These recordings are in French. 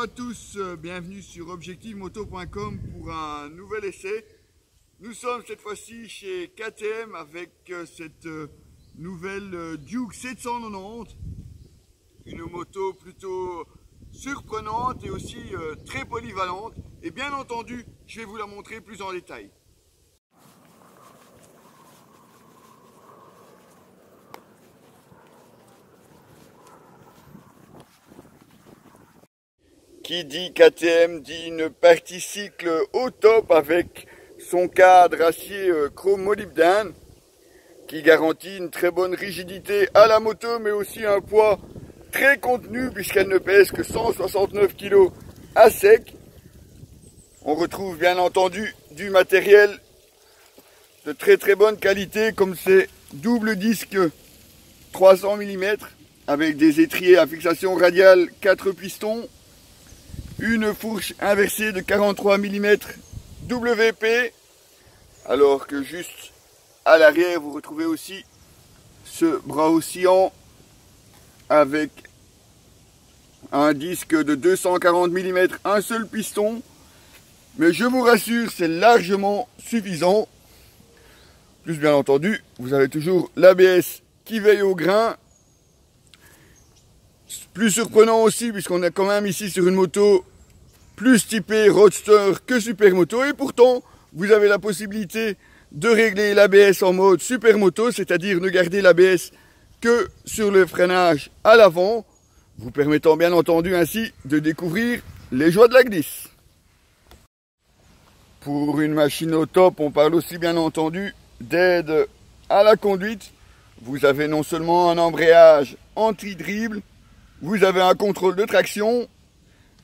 à tous, bienvenue sur objectivemoto.com pour un nouvel essai. Nous sommes cette fois-ci chez KTM avec cette nouvelle Duke 790, une moto plutôt surprenante et aussi très polyvalente. Et bien entendu, je vais vous la montrer plus en détail. Qui dit KTM dit une partie cycle au top avec son cadre acier chrome molybdène qui garantit une très bonne rigidité à la moto, mais aussi un poids très contenu puisqu'elle ne pèse que 169 kg à sec. On retrouve bien entendu du matériel de très bonne qualité comme ces double disques 300 mm avec des étriers à fixation radiale 4 pistons, une fourche inversée de 43 mm WP, alors que juste à l'arrière vous retrouvez aussi ce bras oscillant avec un disque de 240 mm, un seul piston, mais je vous rassure, c'est largement suffisant. Plus bien entendu, vous avez toujours l'ABS qui veille au grain. Plus surprenant aussi, puisqu'on est quand même ici sur une moto plus typée roadster que supermoto, et pourtant vous avez la possibilité de régler l'ABS en mode supermoto, c'est-à-dire ne garder l'ABS que sur le freinage à l'avant, vous permettant bien entendu ainsi de découvrir les joies de la glisse. Pour une machine au top, on parle aussi bien entendu d'aide à la conduite. Vous avez non seulement un embrayage anti-dribble, vous avez un contrôle de traction,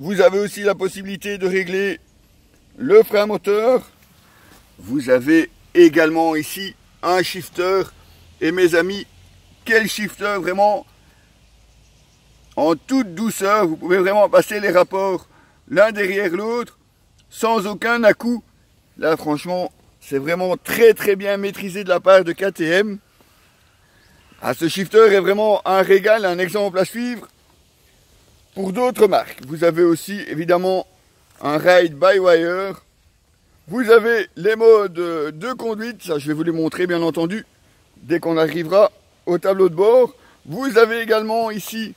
vous avez aussi la possibilité de régler le frein moteur, vous avez également ici un shifter, et mes amis, quel shifter, vraiment en toute douceur, vous pouvez vraiment passer les rapports l'un derrière l'autre sans aucun à-coup. Là franchement, c'est vraiment très bien maîtrisé de la part de KTM. Ah, ce shifter est vraiment un régal, un exemple à suivre pour d'autres marques. Vous avez aussi évidemment un ride by wire. Vous avez les modes de conduite, ça je vais vous les montrer bien entendu dès qu'on arrivera au tableau de bord. Vous avez également ici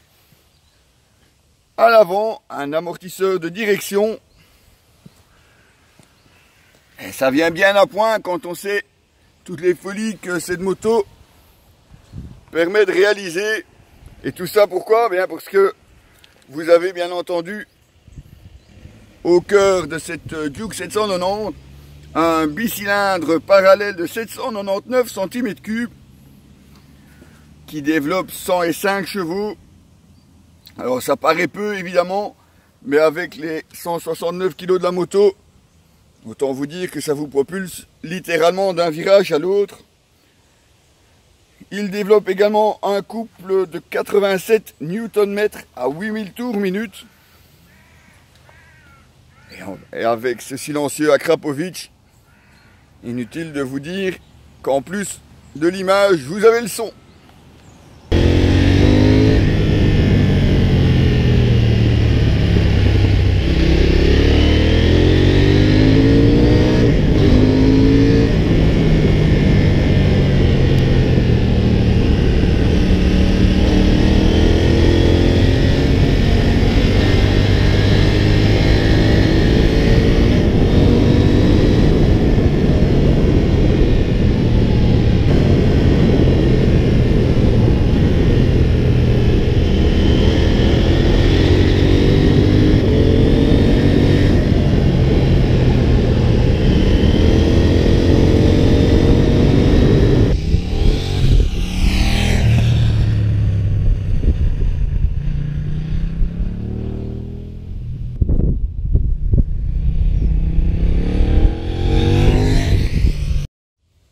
à l'avant un amortisseur de direction. Et ça vient bien à point quand on sait toutes les folies que cette moto permet de réaliser. Et tout ça pourquoi? Bien parce que vous avez bien entendu au cœur de cette Duke 790 un bicylindre parallèle de 799 cm3 qui développe 105 chevaux. Alors ça paraît peu évidemment, mais avec les 169 kg de la moto, autant vous dire que ça vous propulse littéralement d'un virage à l'autre. Il développe également un couple de 87 Nm à 8000 tours minute. Et avec ce silencieux Akrapovic, inutile de vous dire qu'en plus de l'image, vous avez le son.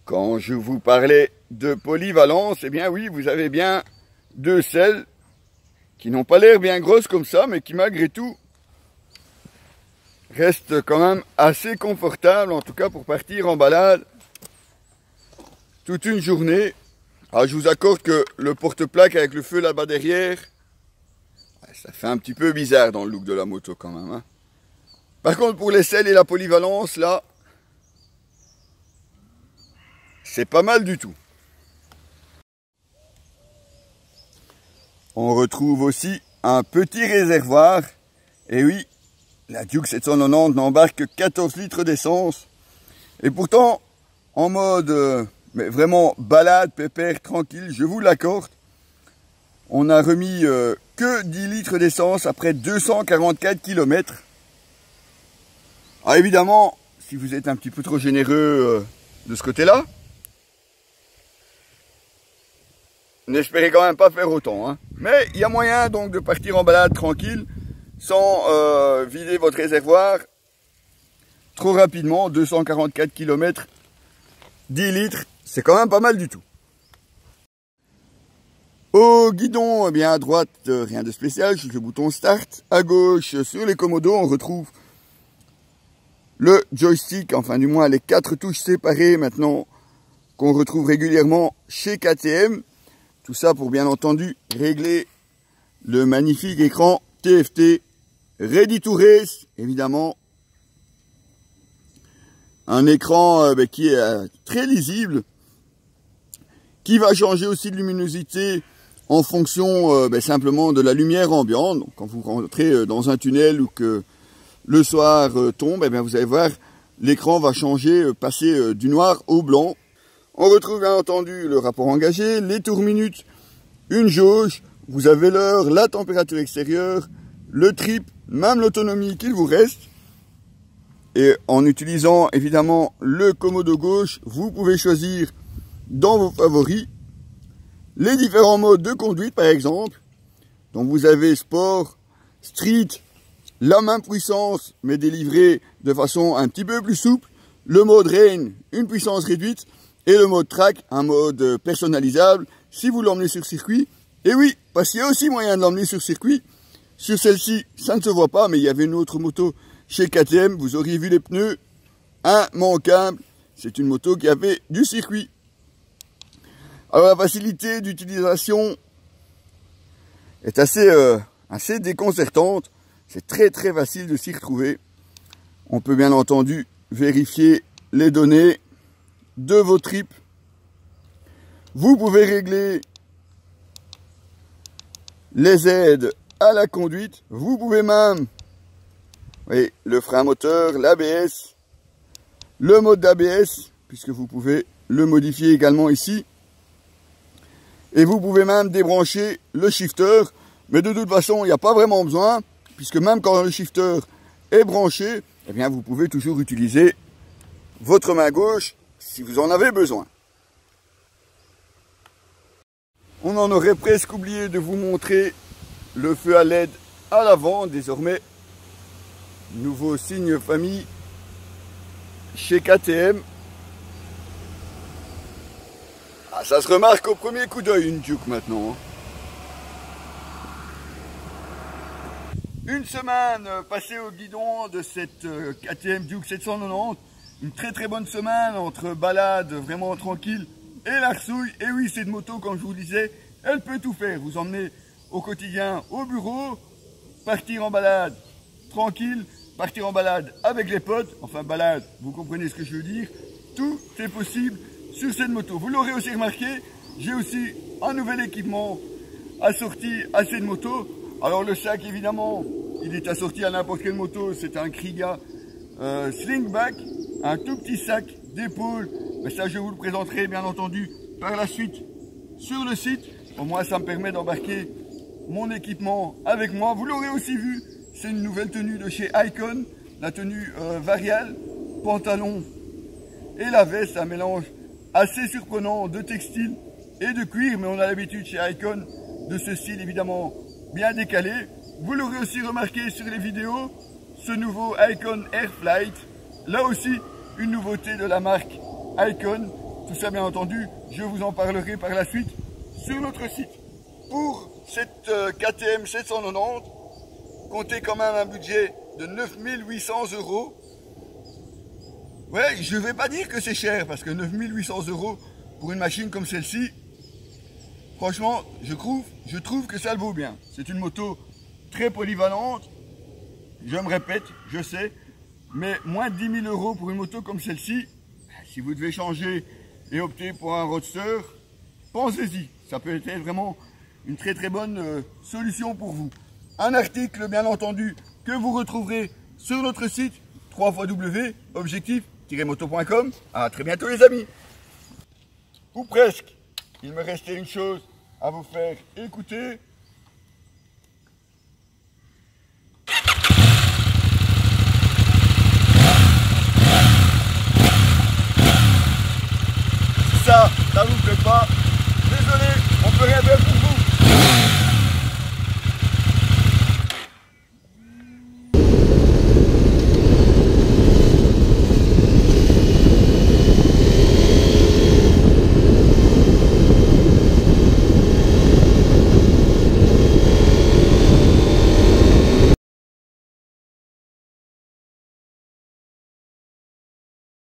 Quand je vous parlais de polyvalence, eh bien oui, vous avez bien deux selles qui n'ont pas l'air bien grosses comme ça, mais qui malgré tout restent quand même assez confortables, en tout cas pour partir en balade toute une journée. Alors je vous accorde que le porte-plaque avec le feu là-bas derrière Ouais, ça fait un petit peu bizarre dans le look de la moto quand même, hein. Par contre, pour les selles et la polyvalence, là, c'est pas mal du tout. On retrouve aussi un petit réservoir. Et oui, la Duke 790 n'embarque que 14 litres d'essence. Et pourtant, en mode mais vraiment balade, pépère, tranquille, je vous l'accorde, on a remis que 10 litres d'essence après 244 km. Ah, évidemment, si vous êtes un petit peu trop généreux de ce côté-là, n'espérez quand même pas faire autant, hein. Mais il y a moyen donc de partir en balade tranquille, sans vider votre réservoir trop rapidement. 244 km, 10 litres, c'est quand même pas mal du tout. Au guidon, eh bien à droite, rien de spécial, juste le bouton Start. À gauche, sur les commodos, on retrouve le joystick, enfin du moins les 4 touches séparées maintenant, qu'on retrouve régulièrement chez KTM. Tout ça pour bien entendu régler le magnifique écran TFT Ready to Race, évidemment. Un écran qui est très lisible, qui va changer aussi de luminosité en fonction simplement de la lumière ambiante. Donc, quand vous rentrez dans un tunnel ou que le soir tombe, vous allez voir, l'écran va changer, passer du noir au blanc. On retrouve bien entendu le rapport engagé, les tours minutes, une jauge, vous avez l'heure, la température extérieure, le trip, même l'autonomie qu'il vous reste. Et en utilisant évidemment le commodo gauche, vous pouvez choisir dans vos favoris les différents modes de conduite par exemple. Donc vous avez sport, street, la même puissance mais délivrée de façon un petit peu plus souple. Le mode rain, une puissance réduite. Et le mode track, un mode personnalisable si vous l'emmenez sur circuit. Et oui, parce qu'il y a aussi moyen de l'emmener sur circuit. Sur celle-ci, ça ne se voit pas, mais il y avait une autre moto chez KTM. Vous auriez vu les pneus immanquables. C'est une moto qui avait du circuit. Alors la facilité d'utilisation est assez déconcertante. C'est très facile de s'y retrouver. On peut bien entendu vérifier les données de vos trips. Vous pouvez régler les aides à la conduite. Vous pouvez même, voyez, le frein moteur, l'ABS, le mode d'ABS, puisque vous pouvez le modifier également ici. Et vous pouvez même débrancher le shifter. Mais de toute façon, il n'y a pas vraiment besoin, puisque même quand le shifter est branché, eh bien, vous pouvez toujours utiliser votre main gauche si vous en avez besoin. On en aurait presque oublié de vous montrer le feu à LED à l'avant. Désormais, nouveau signe famille chez KTM. Ah, ça se remarque au premier coup d'œil une Duke maintenant, hein. Une semaine passée au guidon de cette KTM Duke 790. Une très bonne semaine entre balade vraiment tranquille et l'arsouille. Et oui, cette moto, comme je vous le disais, elle peut tout faire. Vous emmener au quotidien au bureau, partir en balade tranquille, partir en balade avec les potes. Enfin, balade, vous comprenez ce que je veux dire. Tout est possible sur cette moto. Vous l'aurez aussi remarqué, j'ai aussi un nouvel équipement assorti à cette moto. Alors le sac, évidemment, il est assorti à n'importe quelle moto. C'est un Kriga Slingback. Un tout petit sac d'épaule, mais ça je vous le présenterai bien entendu par la suite sur le site. Au moins ça me permet d'embarquer mon équipement avec moi. Vous l'aurez aussi vu, c'est une nouvelle tenue de chez Icon, la tenue variale, pantalon et la veste, un mélange assez surprenant de textile et de cuir, mais on a l'habitude chez Icon de ce style évidemment bien décalé. Vous l'aurez aussi remarqué sur les vidéos, ce nouveau Icon Airflight, là aussi une nouveauté de la marque Icon. Tout ça bien entendu, je vous en parlerai par la suite sur notre site. Pour cette KTM 790, comptez quand même un budget de 9 800 €. Ouais, je ne vais pas dire que c'est cher, parce que 9 800 € pour une machine comme celle-ci, franchement, je trouve que ça le vaut bien. C'est une moto très polyvalente. Je me répète, je sais, mais moins de 10 000 € pour une moto comme celle-ci, si vous devez changer et opter pour un roadster, pensez-y, ça peut être vraiment une très très bonne solution pour vous. Un article bien entendu que vous retrouverez sur notre site www.objectif-moto.com. À très bientôt les amis. Ou presque, il me restait une chose à vous faire écouter. Ça vous plaît pas, désolé, on peut rien faire.